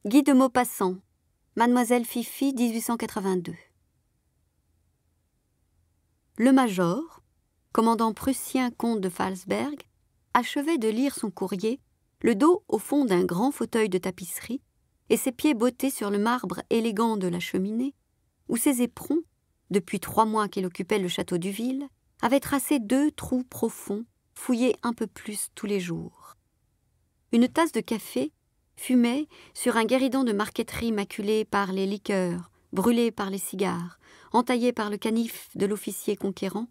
Guy de Maupassant, Mademoiselle Fifi, 1882. Le major, commandant prussien comte de Falsberg, achevait de lire son courrier, le dos au fond d'un grand fauteuil de tapisserie et ses pieds bottés sur le marbre élégant de la cheminée, où ses éperons, depuis 3 mois qu'il occupait le château d'Uville, avaient tracé 2 trous profonds, fouillés un peu plus tous les jours. Une tasse de café fumait sur un guéridon de marqueterie maculé par les liqueurs, brûlé par les cigares, entaillé par le canif de l'officier conquérant,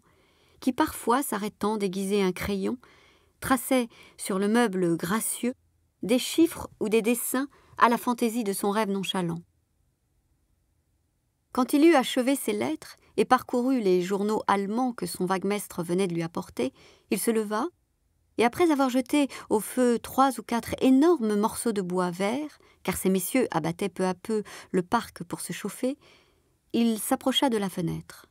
qui parfois, s'arrêtant d'aiguiser un crayon, traçait sur le meuble gracieux des chiffres ou des dessins à la fantaisie de son rêve nonchalant. Quand il eut achevé ses lettres et parcouru les journaux allemands que son vaguemestre venait de lui apporter, il se leva, et après avoir jeté au feu 3 ou 4 énormes morceaux de bois vert, car ces messieurs abattaient peu à peu le parc pour se chauffer, il s'approcha de la fenêtre.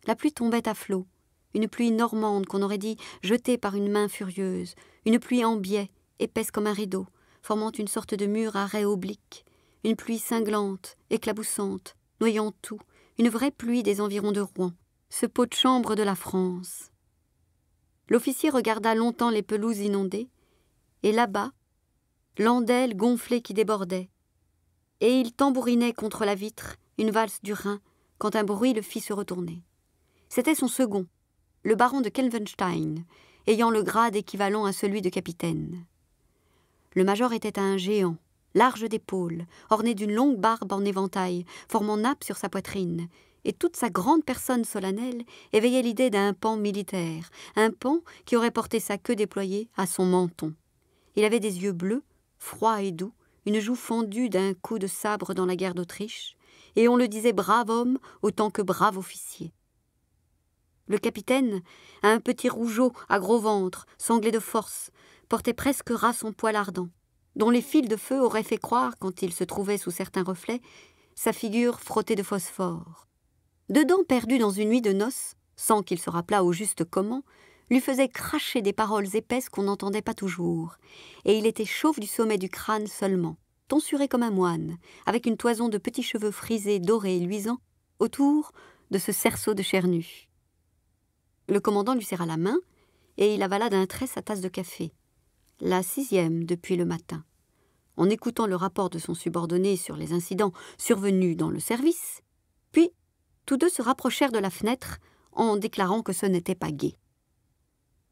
La pluie tombait à flots, une pluie normande qu'on aurait dit jetée par une main furieuse, une pluie en biais, épaisse comme un rideau, formant une sorte de mur à raies obliques, une pluie cinglante, éclaboussante, noyant tout, une vraie pluie des environs de Rouen, ce pot de chambre de la France. L'officier regarda longtemps les pelouses inondées, et là-bas, l'andelle gonflée qui débordait, et il tambourinait contre la vitre une valse du Rhin quand un bruit le fit se retourner. C'était son second, le baron de Kelvenstein, ayant le grade équivalent à celui de capitaine. Le major était un géant, large d'épaules, orné d'une longue barbe en éventail, formant nappe sur sa poitrine, et toute sa grande personne solennelle éveillait l'idée d'un paon militaire, un paon qui aurait porté sa queue déployée à son menton. Il avait des yeux bleus, froids et doux, une joue fendue d'un coup de sabre dans la guerre d'Autriche, et on le disait brave homme autant que brave officier. Le capitaine, un petit rougeaud à gros ventre, sanglé de force, portait presque ras son poil ardent, dont les fils de feu auraient fait croire, quand il se trouvait sous certains reflets, sa figure frottée de phosphore. Dedans, perdu dans une nuit de noces, sans qu'il se rappelât au juste comment, lui faisait cracher des paroles épaisses qu'on n'entendait pas toujours, et il était chauve du sommet du crâne seulement, tonsuré comme un moine, avec une toison de petits cheveux frisés, dorés et luisants, autour de ce cerceau de chair nue. Le commandant lui serra la main, et il avala d'un trait sa tasse de café, la 6e depuis le matin. En écoutant le rapport de son subordonné sur les incidents survenus dans le service, puis tous deux se rapprochèrent de la fenêtre en déclarant que ce n'était pas gai.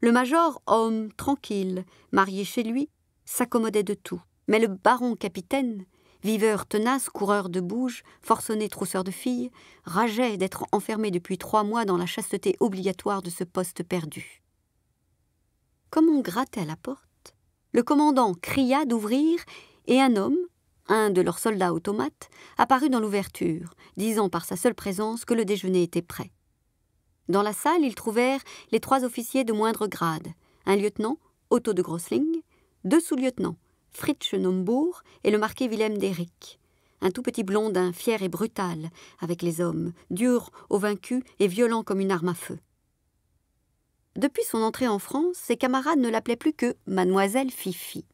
Le major, homme tranquille, marié chez lui, s'accommodait de tout, mais le baron capitaine, viveur tenace, coureur de bouges, forcené trousseur de filles, rageait d'être enfermé depuis 3 mois dans la chasteté obligatoire de ce poste perdu. Comme on grattait à la porte, le commandant cria d'ouvrir et un homme, un de leurs soldats automates, apparut dans l'ouverture, disant par sa seule présence que le déjeuner était prêt. Dans la salle, ils trouvèrent les 3 officiers de moindre grade, un lieutenant, Otto de Grosling, 2 sous-lieutenants, Fritz Nombourg et le marquis Wilhelm d'Erick, un tout petit blondin fier et brutal avec les hommes, dur aux vaincus et violent comme une arme à feu. Depuis son entrée en France, ses camarades ne l'appelaient plus que Mademoiselle Fifi.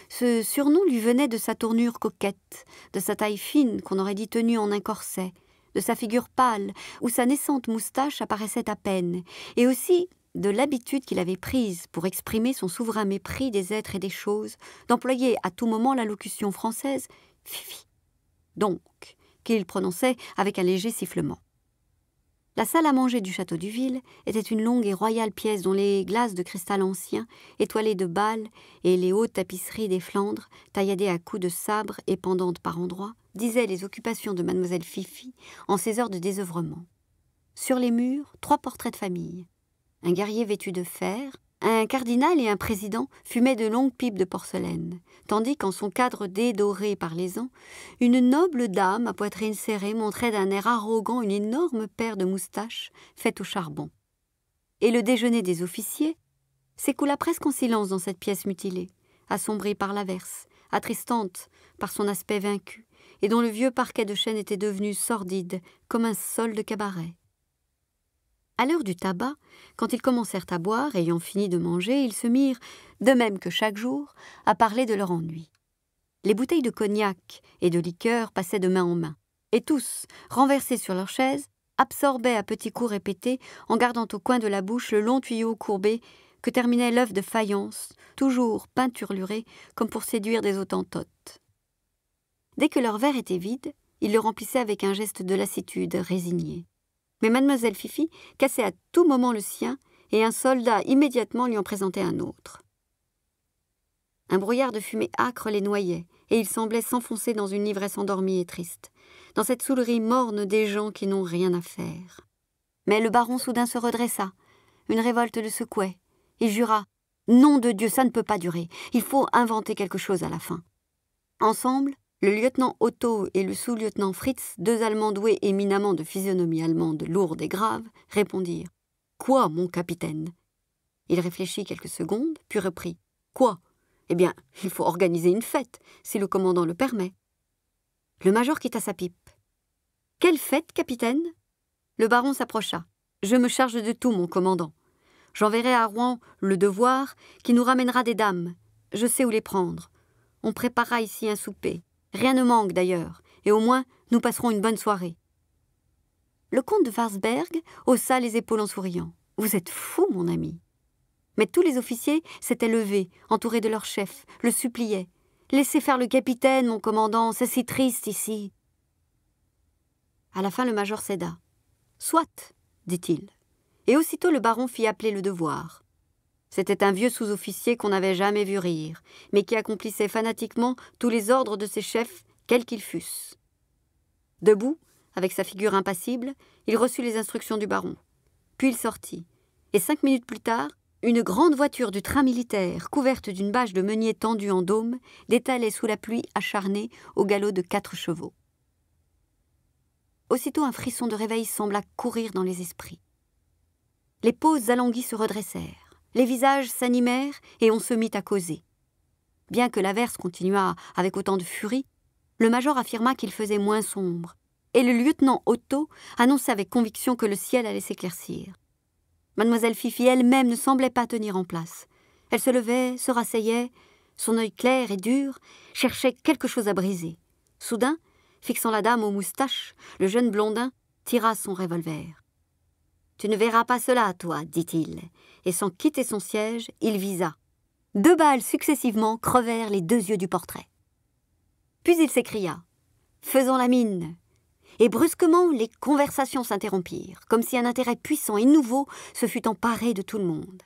Ce surnom lui venait de sa tournure coquette, de sa taille fine qu'on aurait dit tenue en un corset, de sa figure pâle où sa naissante moustache apparaissait à peine, et aussi de l'habitude qu'il avait prise pour exprimer son souverain mépris des êtres et des choses, d'employer à tout moment la locution française « Fifi », donc, qu'il prononçait avec un léger sifflement. La salle à manger du château d'Uville était une longue et royale pièce dont les glaces de cristal ancien, étoilées de balles, et les hautes tapisseries des Flandres, tailladées à coups de sabre et pendantes par endroits, disaient les occupations de mademoiselle Fifi en ses heures de désœuvrement. Sur les murs, 3 portraits de famille. Un guerrier vêtu de fer, un cardinal et un président fumaient de longues pipes de porcelaine, tandis qu'en son cadre dédoré par les ans, une noble dame à poitrine serrée montrait d'un air arrogant une énorme paire de moustaches faites au charbon. Et le déjeuner des officiers s'écoula presque en silence dans cette pièce mutilée, assombrie par l'averse, attristante par son aspect vaincu, et dont le vieux parquet de chêne était devenu sordide comme un sol de cabaret. À l'heure du tabac, quand ils commencèrent à boire, ayant fini de manger, ils se mirent, de même que chaque jour, à parler de leur ennui. Les bouteilles de cognac et de liqueur passaient de main en main. Et tous, renversés sur leurs chaises, absorbaient à petits coups répétés, en gardant au coin de la bouche le long tuyau courbé que terminait l'œuf de faïence, toujours peinturluré comme pour séduire des Hottentotes. Dès que leur verre était vide, ils le remplissaient avec un geste de lassitude résigné. Mais mademoiselle Fifi cassait à tout moment le sien, et un soldat immédiatement lui en présentait un autre. Un brouillard de fumée âcre les noyait, et ils semblaient s'enfoncer dans une ivresse endormie et triste, dans cette saoulerie morne des gens qui n'ont rien à faire. Mais le baron soudain se redressa. Une révolte le secouait. Il jura « Nom de Dieu, ça ne peut pas durer. Il faut inventer quelque chose à la fin. » Ensemble, le lieutenant Otto et le sous-lieutenant Fritz, deux Allemands doués éminemment de physionomie allemande lourde et grave, répondirent « Quoi, mon capitaine ?» Il réfléchit quelques secondes, puis reprit « Quoi ? Eh bien, il faut organiser une fête, si le commandant le permet. » Le major quitta sa pipe. « Quelle fête, capitaine ?» Le baron s'approcha. « Je me charge de tout, mon commandant. J'enverrai à Rouen le devoir qui nous ramènera des dames. Je sais où les prendre. On préparera ici un souper. Rien ne manque d'ailleurs, et au moins nous passerons une bonne soirée. » Le comte de Warsberg haussa les épaules en souriant. « Vous êtes fou, mon ami. » Mais tous les officiers s'étaient levés, entourés de leur chef, le suppliaient. « Laissez faire le capitaine, mon commandant, c'est si triste ici. » À la fin, le major céda. « Soit, dit-il. » Et aussitôt le baron fit appeler le devoir. C'était un vieux sous-officier qu'on n'avait jamais vu rire, mais qui accomplissait fanatiquement tous les ordres de ses chefs, quels qu'ils fussent. Debout, avec sa figure impassible, il reçut les instructions du baron. Puis il sortit, et 5 minutes plus tard, une grande voiture du train militaire, couverte d'une bâche de meunier tendue en dôme, détalait sous la pluie acharnée au galop de 4 chevaux. Aussitôt un frisson de réveil sembla courir dans les esprits. Les poses alanguies se redressèrent, les visages s'animèrent et on se mit à causer. Bien que l'averse continuât avec autant de furie, le major affirma qu'il faisait moins sombre, et le lieutenant Otto annonça avec conviction que le ciel allait s'éclaircir. Mademoiselle Fifi elle-même ne semblait pas tenir en place. Elle se levait, se rasseyait, son œil clair et dur cherchait quelque chose à briser. Soudain, fixant la dame aux moustaches, le jeune blondin tira son revolver. « Tu ne verras pas cela, toi, dit-il, et sans quitter son siège, il visa. 2 balles successivement crevèrent les 2 yeux du portrait. Puis il s'écria « Faisons la mine !» Et brusquement, les conversations s'interrompirent, comme si un intérêt puissant et nouveau se fût emparé de tout le monde.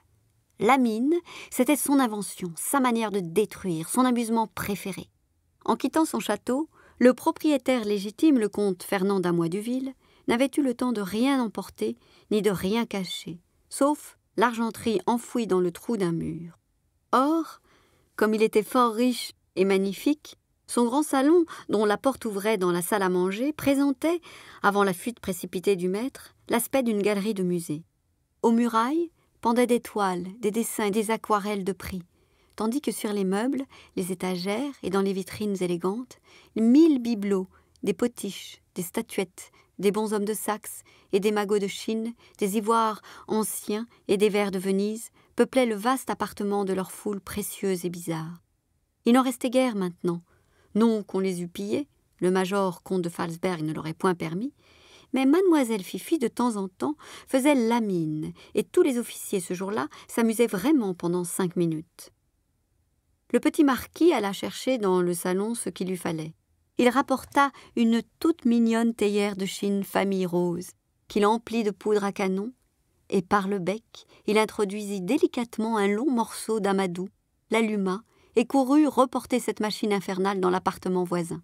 La mine, c'était son invention, sa manière de détruire, son amusement préféré. En quittant son château, le propriétaire légitime, le comte Fernand d'Amois-Duville, n'avait eu le temps de rien emporter ni de rien cacher, sauf l'argenterie enfouie dans le trou d'un mur. Or, comme il était fort riche et magnifique, son grand salon, dont la porte ouvrait dans la salle à manger, présentait, avant la fuite précipitée du maître, l'aspect d'une galerie de musée. Aux murailles pendaient des toiles, des dessins et des aquarelles de prix, tandis que sur les meubles, les étagères et dans les vitrines élégantes, 1000 bibelots, des potiches, des statuettes, des bonshommes de Saxe et des magots de Chine, des ivoires anciens et des verres de Venise, peuplaient le vaste appartement de leur foule précieuse et bizarre. Il n'en restait guère maintenant. Non qu'on les eût pillés, le major comte de Falsberg ne l'aurait point permis, mais mademoiselle Fifi, de temps en temps, faisait la mine, et tous les officiers ce jour-là s'amusaient vraiment pendant 5 minutes. Le petit marquis alla chercher dans le salon ce qu'il lui fallait. Il rapporta une toute mignonne théière de Chine famille rose, qu'il emplit de poudre à canon, et par le bec, il introduisit délicatement un long morceau d'amadou, l'alluma, et courut reporter cette machine infernale dans l'appartement voisin.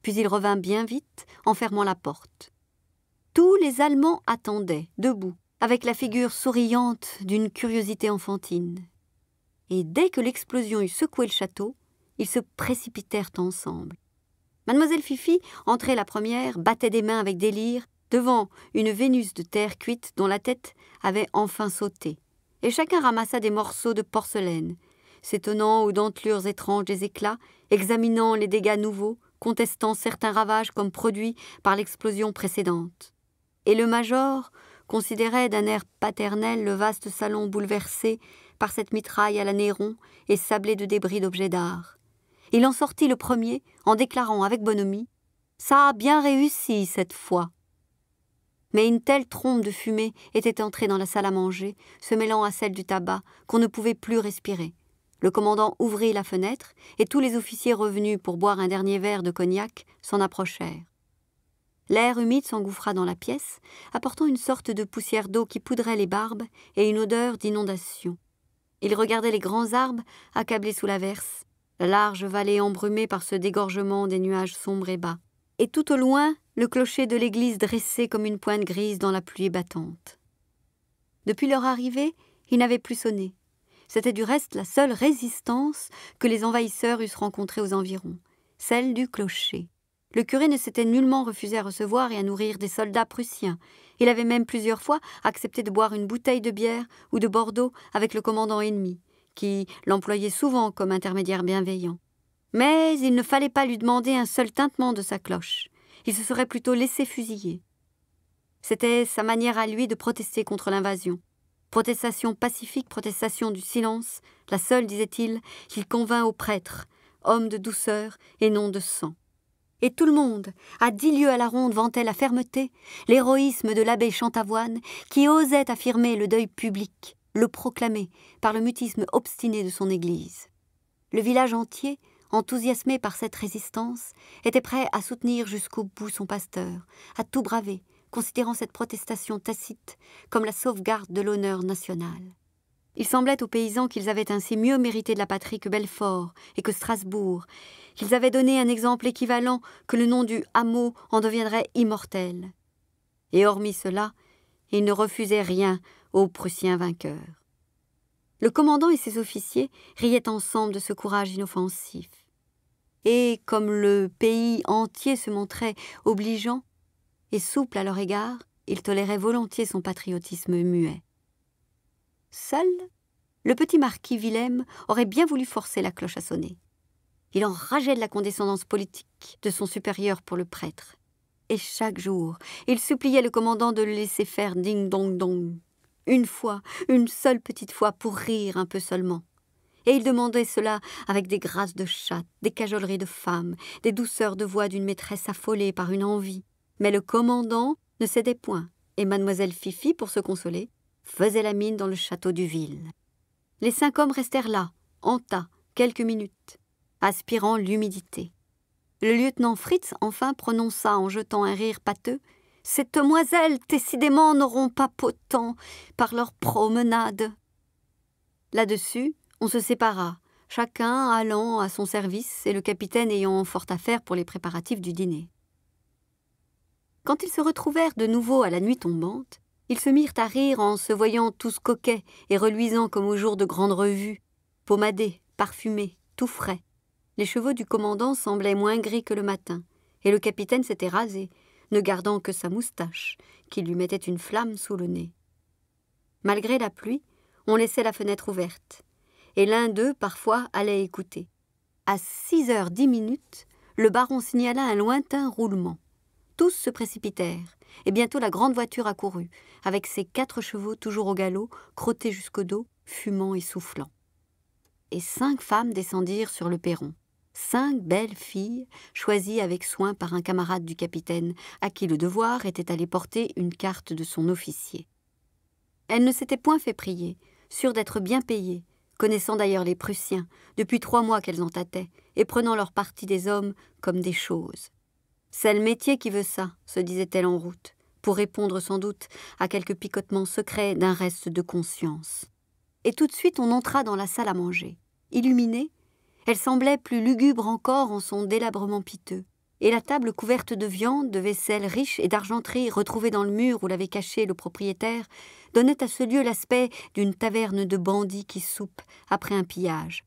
Puis il revint bien vite, en fermant la porte. Tous les Allemands attendaient, debout, avec la figure souriante d'une curiosité enfantine. Et dès que l'explosion eut secoué le château, ils se précipitèrent ensemble. Mademoiselle Fifi, entrée la première, battait des mains avec délire devant une Vénus de terre cuite dont la tête avait enfin sauté. Et chacun ramassa des morceaux de porcelaine, s'étonnant aux dentelures étranges des éclats, examinant les dégâts nouveaux, contestant certains ravages comme produits par l'explosion précédente. Et le major considérait d'un air paternel le vaste salon bouleversé par cette mitraille à la Néron et sablé de débris d'objets d'art. Il en sortit le premier en déclarant avec bonhomie « Ça a bien réussi cette fois !» Mais une telle trombe de fumée était entrée dans la salle à manger, se mêlant à celle du tabac, qu'on ne pouvait plus respirer. Le commandant ouvrit la fenêtre, et tous les officiers revenus pour boire un dernier verre de cognac s'en approchèrent. L'air humide s'engouffra dans la pièce, apportant une sorte de poussière d'eau qui poudrait les barbes et une odeur d'inondation. Ils regardaient les grands arbres accablés sous l'averse, la large vallée embrumée par ce dégorgement des nuages sombres et bas, et tout au loin, le clocher de l'église dressé comme une pointe grise dans la pluie battante. Depuis leur arrivée, il n'avait plus sonné. C'était du reste la seule résistance que les envahisseurs eussent rencontrée aux environs, celle du clocher. Le curé ne s'était nullement refusé à recevoir et à nourrir des soldats prussiens. Il avait même plusieurs fois accepté de boire une bouteille de bière ou de Bordeaux avec le commandant ennemi, qui l'employait souvent comme intermédiaire bienveillant. Mais il ne fallait pas lui demander un seul tintement de sa cloche. Il se serait plutôt laissé fusiller. C'était sa manière à lui de protester contre l'invasion. Protestation pacifique, protestation du silence, la seule, disait-il, qu'il convint aux prêtres, hommes de douceur et non de sang. Et tout le monde, à 10 lieues à la ronde, vantait la fermeté, l'héroïsme de l'abbé Chantavoine, qui osait affirmer le deuil public, le proclamer par le mutisme obstiné de son église. Le village entier, enthousiasmé par cette résistance, était prêt à soutenir jusqu'au bout son pasteur, à tout braver, considérant cette protestation tacite comme la sauvegarde de l'honneur national. Il semblait aux paysans qu'ils avaient ainsi mieux mérité de la patrie que Belfort et que Strasbourg, qu'ils avaient donné un exemple équivalent, que le nom du hameau en deviendrait immortel. Et hormis cela, ils ne refusaient rien aux Prussiens vainqueurs. Le commandant et ses officiers riaient ensemble de ce courage inoffensif. Et comme le pays entier se montrait obligeant et souple à leur égard, ils toléraient volontiers son patriotisme muet. Seul, le petit marquis Wilhelm aurait bien voulu forcer la cloche à sonner. Il enrageait de la condescendance politique de son supérieur pour le prêtre. Et chaque jour, il suppliait le commandant de le laisser faire ding-dong-dong. Une fois, une seule petite fois, pour rire un peu seulement. Et il demandait cela avec des grâces de chatte, des cajoleries de femme, des douceurs de voix d'une maîtresse affolée par une envie. Mais le commandant ne cédait point, et mademoiselle Fifi, pour se consoler, faisait la mine dans le château du Ville. Les 5 hommes restèrent là, en tas, quelques minutes, aspirant l'humidité. Le lieutenant Fritz enfin prononça en jetant un rire pâteux « Ces demoiselles, décidément, n'auront pas potent par leur promenade. » Là-dessus, on se sépara, chacun allant à son service et le capitaine ayant fort à faire pour les préparatifs du dîner. Quand ils se retrouvèrent de nouveau à la nuit tombante, ils se mirent à rire en se voyant tous coquets et reluisants comme au jour de grande revue, pommadés, parfumés, tout frais. Les cheveux du commandant semblaient moins gris que le matin, et le capitaine s'était rasé, ne gardant que sa moustache, qui lui mettait une flamme sous le nez. Malgré la pluie, on laissait la fenêtre ouverte, et l'un d'eux, parfois, allait écouter. À 6h10, le baron signala un lointain roulement. Tous se précipitèrent, et bientôt la grande voiture accourut, avec ses 4 chevaux toujours au galop, crottés jusqu'au dos, fumant et soufflant. Et 5 femmes descendirent sur le perron. 5 belles filles, choisies avec soin par un camarade du capitaine, à qui le devoir était d'aller porter une carte de son officier. Elles ne s'étaient point fait prier, sûres d'être bien payées, connaissant d'ailleurs les Prussiens, depuis 3 mois qu'elles en tâtaient, et prenant leur parti des hommes comme des choses. C'est le métier qui veut ça, se disait-elle en route, pour répondre sans doute à quelques picotements secrets d'un reste de conscience. Et tout de suite on entra dans la salle à manger. Illuminée, elle semblait plus lugubre encore en son délabrement piteux, et la table couverte de viande, de vaisselle riche et d'argenterie retrouvée dans le mur où l'avait cachée le propriétaire, donnait à ce lieu l'aspect d'une taverne de bandits qui soupent après un pillage.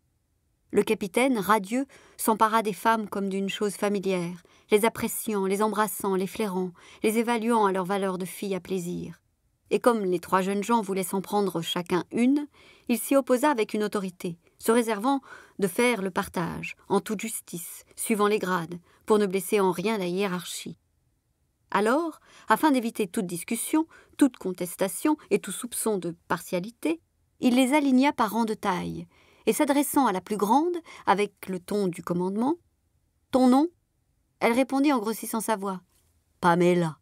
Le capitaine, radieux, s'empara des femmes comme d'une chose familière, les appréciant, les embrassant, les flairant, les évaluant à leur valeur de filles à plaisir. Et comme les 3 jeunes gens voulaient s'en prendre chacun une, il s'y opposa avec une autorité, se réservant de faire le partage, en toute justice, suivant les grades, pour ne blesser en rien la hiérarchie. Alors, afin d'éviter toute discussion, toute contestation et tout soupçon de partialité, il les aligna par rang de taille, et s'adressant à la plus grande, avec le ton du commandement, « Ton nom ?» Elle répondit en grossissant sa voix, « Pamela. »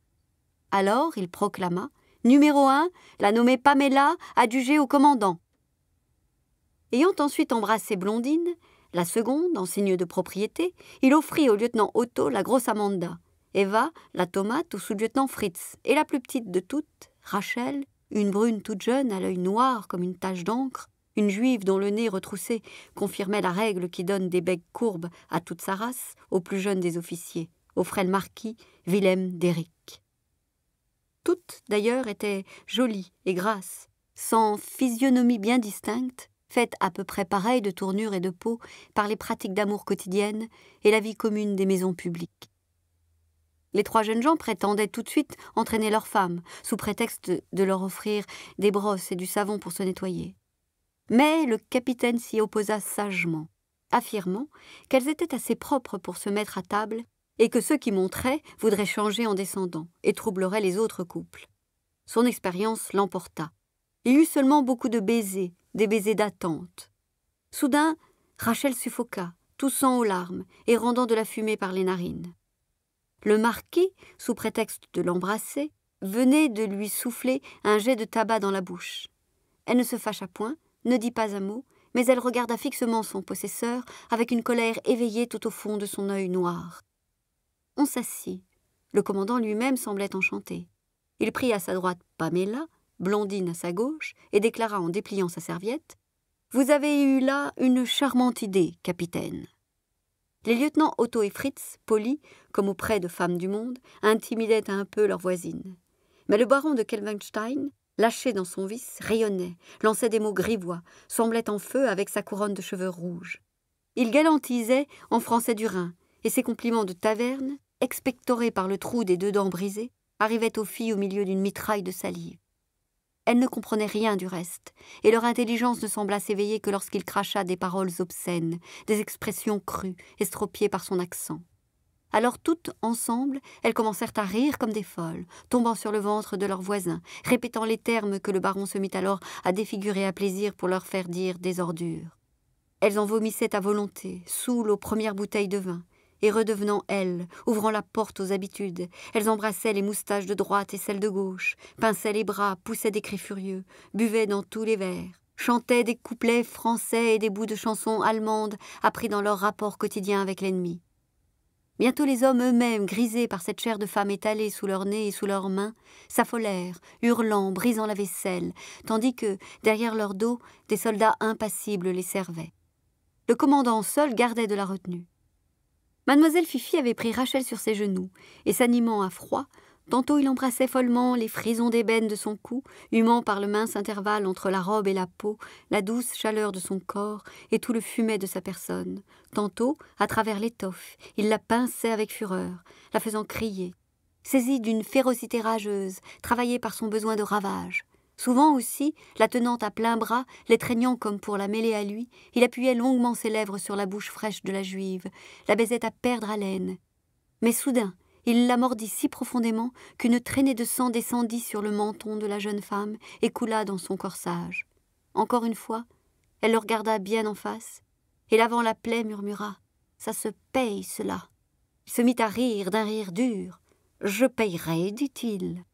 Alors il proclama, « Numéro 1, la nommée Pamela, adjugée au commandant. » Ayant ensuite embrassé Blondine, la seconde, en signe de propriété, il offrit au lieutenant Otto la grosse Amanda, Eva, la tomate, au sous-lieutenant Fritz, et la plus petite de toutes, Rachel, une brune toute jeune, à l'œil noir comme une tache d'encre, une juive dont le nez retroussé confirmait la règle qui donne des becs courbes à toute sa race, au plus jeune des officiers, au frêle marquis Wilhelm d'Eric. Toutes, d'ailleurs, étaient jolies et grasses, sans physionomie bien distincte, faites à peu près pareilles de tournure et de peau par les pratiques d'amour quotidiennes et la vie commune des maisons publiques. Les 3 jeunes gens prétendaient tout de suite entraîner leurs femmes, sous prétexte de leur offrir des brosses et du savon pour se nettoyer. Mais le capitaine s'y opposa sagement, affirmant qu'elles étaient assez propres pour se mettre à table et que ceux qui monteraient voudraient changer en descendant et troubleraient les autres couples. Son expérience l'emporta. Il y eut seulement beaucoup de baisers, des baisers d'attente. Soudain, Rachel suffoqua, toussant aux larmes et rendant de la fumée par les narines. Le marquis, sous prétexte de l'embrasser, venait de lui souffler un jet de tabac dans la bouche. Elle ne se fâcha point, ne dit pas un mot, mais elle regarda fixement son possesseur avec une colère éveillée tout au fond de son œil noir. On s'assit. Le commandant lui-même semblait enchanté. Il prit à sa droite Pamela, Blondine à sa gauche, et déclara en dépliant sa serviette « Vous avez eu là une charmante idée, capitaine. » Les lieutenants Otto et Fritz, polis, comme auprès de femmes du monde, intimidaient un peu leurs voisines. Mais le baron de Kelvenstein, lâché dans son vice, rayonnait, lançait des mots grivois, semblait en feu avec sa couronne de cheveux rouges. Il galantisait en français du Rhin, et ses compliments de taverne, expectorés par le trou des 2 dents brisées, arrivaient aux filles au milieu d'une mitraille de salive. Elles ne comprenaient rien du reste, et leur intelligence ne sembla s'éveiller que lorsqu'il cracha des paroles obscènes, des expressions crues, estropiées par son accent. Alors toutes, ensemble, elles commencèrent à rire comme des folles, tombant sur le ventre de leurs voisins, répétant les termes que le baron se mit alors à défigurer à plaisir pour leur faire dire des ordures. Elles en vomissaient à volonté, saoules aux premières bouteilles de vin, et redevenant elles, ouvrant la porte aux habitudes, elles embrassaient les moustaches de droite et celles de gauche, pinçaient les bras, poussaient des cris furieux, buvaient dans tous les verres, chantaient des couplets français et des bouts de chansons allemandes appris dans leur rapport quotidien avec l'ennemi. Bientôt les hommes eux-mêmes, grisés par cette chair de femme étalée sous leur nez et sous leurs mains, s'affolèrent, hurlant, brisant la vaisselle, tandis que, derrière leur dos, des soldats impassibles les servaient. Le commandant seul gardait de la retenue. Mademoiselle Fifi avait pris Rachel sur ses genoux, et s'animant à froid, tantôt il embrassait follement les frisons d'ébène de son cou, humant par le mince intervalle entre la robe et la peau la douce chaleur de son corps et tout le fumet de sa personne. Tantôt, à travers l'étoffe, il la pinçait avec fureur, la faisant crier. Saisi d'une férocité rageuse, travaillé par son besoin de ravage. Souvent aussi, la tenant à plein bras, l'étreignant comme pour la mêler à lui, il appuyait longuement ses lèvres sur la bouche fraîche de la juive, la baisait à perdre haleine. Mais soudain, il la mordit si profondément qu'une traînée de sang descendit sur le menton de la jeune femme et coula dans son corsage. Encore une fois, elle le regarda bien en face, et lavant la plaie murmura « Ça se paye, cela !» Il se mit à rire d'un rire dur. « Je payerai, dit-il. »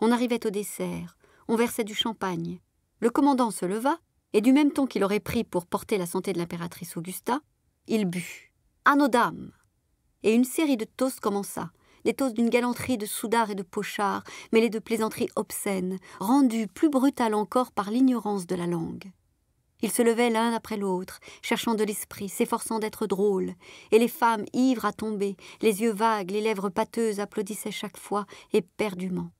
On arrivait au dessert, on versait du champagne. Le commandant se leva, et du même ton qu'il aurait pris pour porter la santé de l'impératrice Augusta, il but. « À nos dames !» Et une série de toasts commença, des toasts d'une galanterie de soudards et de pochards, mêlés de plaisanteries obscènes, rendus plus brutales encore par l'ignorance de la langue. Ils se levaient l'un après l'autre, cherchant de l'esprit, s'efforçant d'être drôles, et les femmes, ivres à tomber, les yeux vagues, les lèvres pâteuses, applaudissaient chaque fois, éperdument.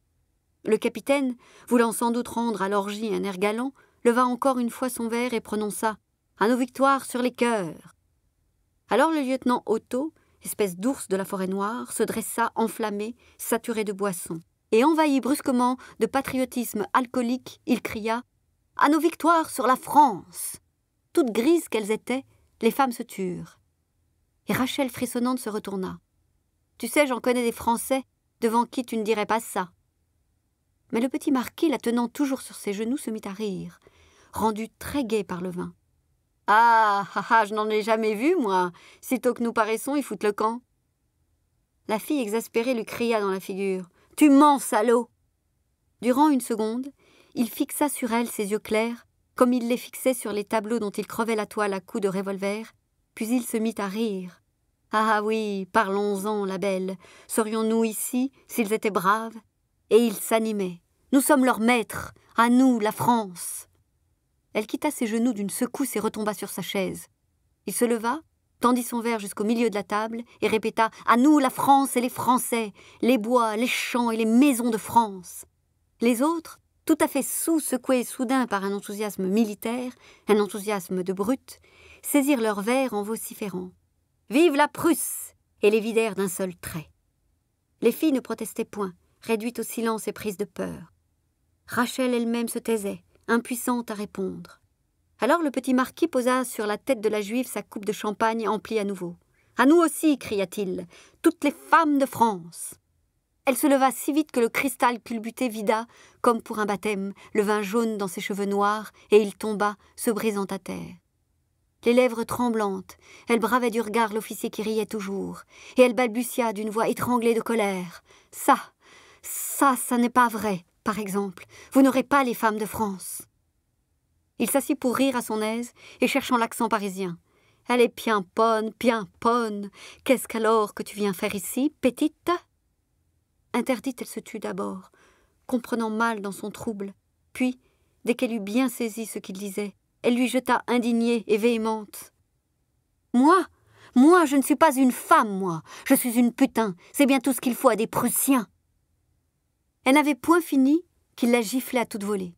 Le capitaine, voulant sans doute rendre à l'orgie un air galant, leva encore une fois son verre et prononça « À nos victoires sur les cœurs !» Alors le lieutenant Otto, espèce d'ours de la forêt noire, se dressa enflammé, saturé de boisson, et envahi brusquement de patriotisme alcoolique, il cria « À nos victoires sur la France !» Toutes grises qu'elles étaient, les femmes se turent. Et Rachel frissonnante se retourna. « Tu sais, j'en connais des Français, devant qui tu ne dirais pas ça. » Mais le petit marquis, la tenant toujours sur ses genoux, se mit à rire, rendu très gai par le vin. Ah, ah, ah, je n'en ai jamais vu, moi. Sitôt que nous paraissons, ils foutent le camp. La fille exaspérée lui cria dans la figure. « Tu mens, salaud !» Durant une seconde, il fixa sur elle ses yeux clairs, comme il les fixait sur les tableaux dont il crevait la toile à coups de revolver, puis il se mit à rire. « Ah oui, parlons-en, la belle. Serions-nous ici s'ils étaient braves ?» Et il s'animait. « Nous sommes leurs maîtres, à nous, la France !» Elle quitta ses genoux d'une secousse et retomba sur sa chaise. Il se leva, tendit son verre jusqu'au milieu de la table et répéta « À nous la France et les Français, les bois, les champs et les maisons de France !» Les autres, tout à fait secoués soudain par un enthousiasme militaire, un enthousiasme de brute, saisirent leurs verres en vociférant « Vive la Prusse !» et les vidèrent d'un seul trait. Les filles ne protestaient point, réduites au silence et prises de peur. Rachel elle-même se taisait, impuissante à répondre. Alors le petit marquis posa sur la tête de la Juive sa coupe de champagne emplie à nouveau. « À nous aussi !» cria-t-il, « toutes les femmes de France !» Elle se leva si vite que le cristal culbuté vida, comme pour un baptême, le vin jaune dans ses cheveux noirs, et il tomba, se brisant à terre. Les lèvres tremblantes, elle bravait du regard l'officier qui riait toujours, et elle balbutia d'une voix étranglée de colère. « Ça n'est pas vrai, par exemple. Vous n'aurez pas les femmes de France. » Il s'assit pour rire à son aise, et cherchant l'accent parisien. « Elle est bien bonne. Qu'est-ce qu'alors que tu viens faire ici, petite ?» Interdite, elle se tut d'abord, comprenant mal dans son trouble. Puis, dès qu'elle eut bien saisi ce qu'il disait, elle lui jeta indignée et véhémente. « Moi, je ne suis pas une femme, moi. Je suis une putain. C'est bien tout ce qu'il faut à des Prussiens. » Elle n'avait point fini qu'il la giflait à toute volée.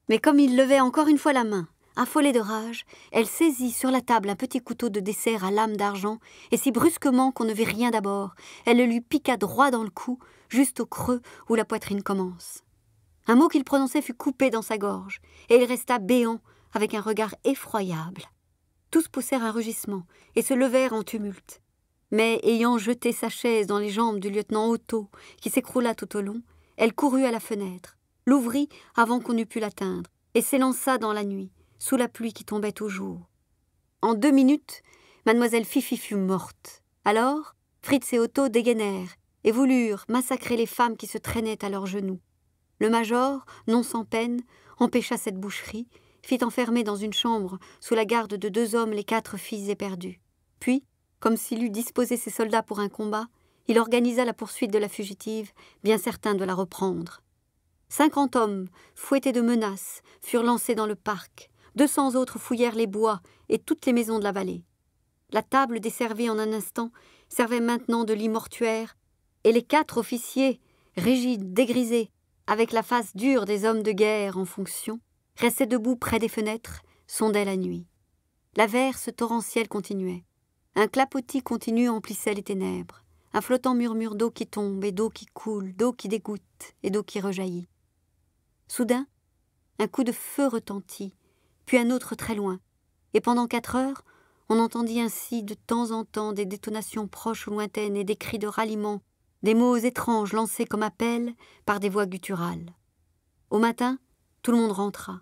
Mais comme il levait encore une fois la main, affolée de rage, elle saisit sur la table un petit couteau de dessert à lame d'argent, et si brusquement qu'on ne vit rien d'abord, elle le lui piqua droit dans le cou, juste au creux où la poitrine commence. Un mot qu'il prononçait fut coupé dans sa gorge, et il resta béant, avec un regard effroyable. Tous poussèrent un rugissement, et se levèrent en tumulte. Mais, ayant jeté sa chaise dans les jambes du lieutenant Otto, qui s'écroula tout au long, elle courut à la fenêtre, l'ouvrit avant qu'on eût pu l'atteindre, et s'élança dans la nuit, sous la pluie qui tombait toujours. En 2 minutes, mademoiselle Fifi fut morte. Alors, Fritz et Otto dégainèrent, et voulurent massacrer les femmes qui se traînaient à leurs genoux. Le major, non sans peine, empêcha cette boucherie, fit enfermer dans une chambre, sous la garde de 2 hommes, les 4 filles éperdues. Puis, comme s'il eût disposé ses soldats pour un combat, il organisa la poursuite de la fugitive, bien certain de la reprendre. 50 hommes, fouettés de menaces, furent lancés dans le parc. 200 autres fouillèrent les bois et toutes les maisons de la vallée. La table desservie en un instant servait maintenant de lit mortuaire, et les 4 officiers, rigides, dégrisés, avec la face dure des hommes de guerre en fonction, restaient debout près des fenêtres, sondaient la nuit. L'averse torrentielle continuait. Un clapotis continu emplissait les ténèbres, un flottant murmure d'eau qui tombe et d'eau qui coule, d'eau qui dégoutte et d'eau qui rejaillit. Soudain, un coup de feu retentit, puis un autre très loin, et pendant 4 heures, on entendit ainsi de temps en temps des détonations proches ou lointaines et des cris de ralliement, des mots étranges lancés comme appels par des voix gutturales. Au matin, tout le monde rentra.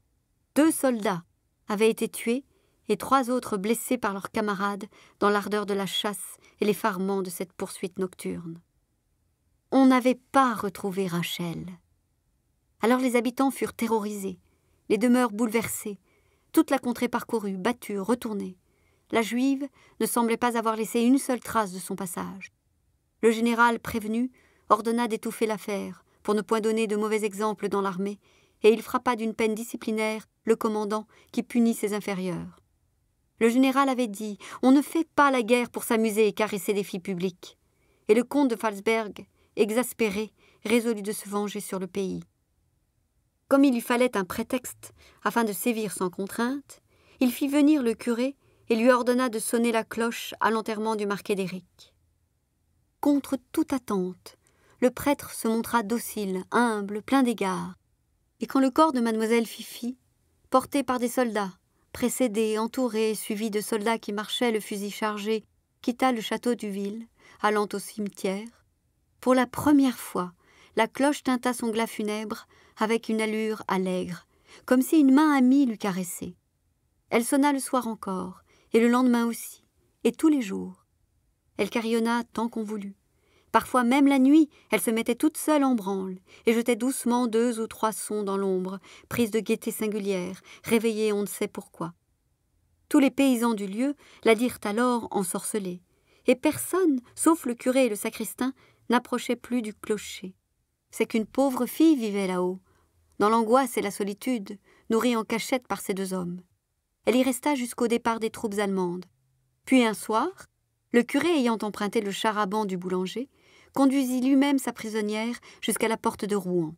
2 soldats avaient été tués et 3 autres blessés par leurs camarades dans l'ardeur de la chasse et l'effarement de cette poursuite nocturne. On n'avait pas retrouvé Rachel. Alors les habitants furent terrorisés, les demeures bouleversées, toute la contrée parcourue, battue, retournée. La Juive ne semblait pas avoir laissé une seule trace de son passage. Le général, prévenu, ordonna d'étouffer l'affaire, pour ne point donner de mauvais exemples dans l'armée, et il frappa d'une peine disciplinaire le commandant qui punit ses inférieurs. Le général avait dit « On ne fait pas la guerre pour s'amuser et caresser des filles publiques », et le comte de Falsberg, exaspéré, résolut de se venger sur le pays. Comme il lui fallait un prétexte afin de sévir sans contrainte, il fit venir le curé et lui ordonna de sonner la cloche à l'enterrement du marquis d'Éric. Contre toute attente, le prêtre se montra docile, humble, plein d'égards. Et quand le corps de mademoiselle Fifi, porté par des soldats, précédé, entouré, suivi de soldats qui marchaient le fusil chargé, quitta le château d'Uville, allant au cimetière, pour la première fois, la cloche tinta son glas funèbre avec une allure allègre, comme si une main amie l'eût caressé. Elle sonna le soir encore, et le lendemain aussi, et tous les jours. Elle carillonna tant qu'on voulut. Parfois même la nuit, elle se mettait toute seule en branle, et jetait doucement 2 ou 3 sons dans l'ombre, prise de gaieté singulière, réveillée on ne sait pourquoi. Tous les paysans du lieu la dirent alors ensorcelée, et personne, sauf le curé et le sacristain, n'approchait plus du clocher. C'est qu'une pauvre fille vivait là-haut, dans l'angoisse et la solitude, nourrie en cachette par ces 2 hommes. Elle y resta jusqu'au départ des troupes allemandes. Puis un soir, le curé ayant emprunté le char-à-banc du boulanger, conduisit lui-même sa prisonnière jusqu'à la porte de Rouen.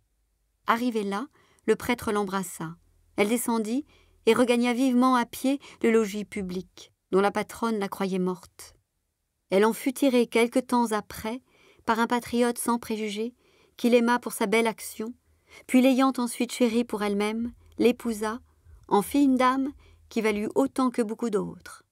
Arrivé là, le prêtre l'embrassa. Elle descendit et regagna vivement à pied le logis public, dont la patronne la croyait morte. Elle en fut tirée quelque temps après par un patriote sans préjugés, qui l'aima pour sa belle action, puis l'ayant ensuite chérie pour elle-même, l'épousa, en fit une dame qui valut autant que beaucoup d'autres.